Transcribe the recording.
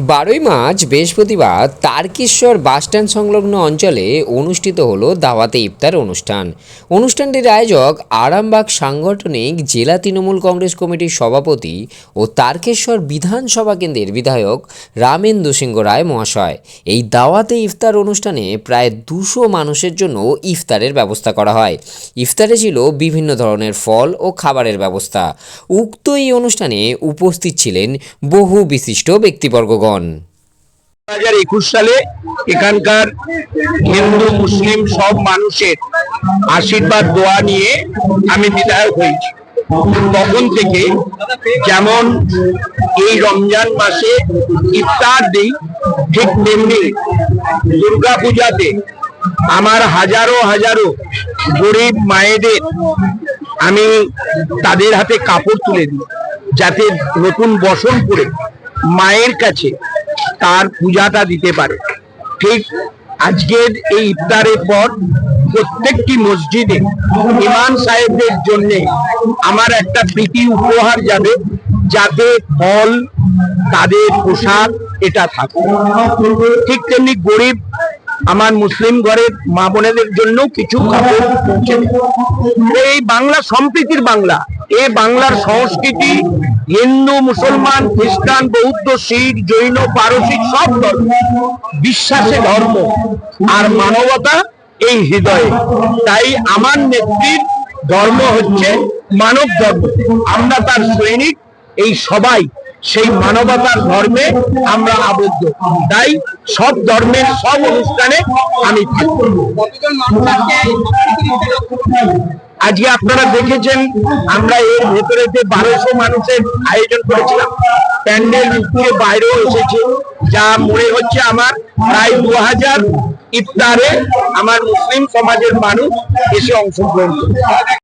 12ই March বৃহস্পতিবার Tarakeswar bus stand সংলগ্ন অঞ্চলে অনুষ্ঠিত হলো দাওয়াতে ইফতার অনুষ্ঠান। অনুষ্ঠানটির আয়োজক আরামবাগ সাংগঠনিক জেলা তৃণমূল কংগ্রেস কমিটির সভাপতি ও তারকেশ্বর বিধানসভা কেন্দ্রের বিধায়ক রামেন্দু সিংহ রায় মহাশয়। এই দাওয়াতে ইফতার অনুষ্ঠানে প্রায় 200 মানুষের জন্য ইফতারের ব্যবস্থা করা হয়। ইফতারে ছিল বিভিন্ন ধরনের ফল ও খাবারের ব্যবস্থা। উক্ত এই অনুষ্ঠানে উপস্থিত ছিলেন বহু বিশিষ্ট ব্যক্তিবর্গগণ। 2021 সালে এখানকার হিন্দু মুসলিম সব মানুষের আশীর্বাদ দোয়া নিয়ে আমি বিধায়ক হয়েছি। তখন থেকে যেমন এই রমজান মাসে ইফতার দিই, ঠিক তেমনি দুর্গা পূজাতে আমার হাজারো হাজারো গরিব মায়েদের আমি তাদের হাতে কাপড় তুলে দিই, যাতে নতুন বসন পরে মায়ের কাছে তার পূজাটা দিতে পারে। ঠিক আজকের এই ইফতারের পর প্রত্যেকটি মসজিদে ইমাম সাহেবদের জন্য আমার একটা প্রীতি উপহার যাবে, যাতে ফল, তাদের পোশাক এটা থাকে। ঠিক তেমনি গরিব আমার মুসলিম ঘরের মা বোনেদের জন্য কিছু কাপড় পৌঁছে দেবে। এই বাংলা সম্প্রীতির বাংলা, এই বাংলার সংস্কৃতি হিন্দু মুসলমান খ্রিস্টান বৌদ্ধ শিখ জৈন পারসিক সব ধর্ম, বিশ্বাসে ধর্ম আর মানবতা এই হৃদয়ে। তাই আমার নেত্রীর ধর্ম হচ্ছে মানব ধর্ম, আমরা তার সৈনিক। এই সবাই সেই মানবতার ধর্মে আমরা আবদ্ধ, তাই সব ধর্মের সব অনুষ্ঠানে আমি থাকব। আজকে আপনারা দেখেছেন আমরা এর ভেতরেতে 1200 মানুষের আয়োজন করেছিলাম। প্যান্ডেল উঠিয়ে বাইরেও এসেছে, যা মনে হচ্ছে আমার প্রায় 2000 ইফতারে আমার মুসলিম সমাজের মানুষ এসে অংশগ্রহণ করে।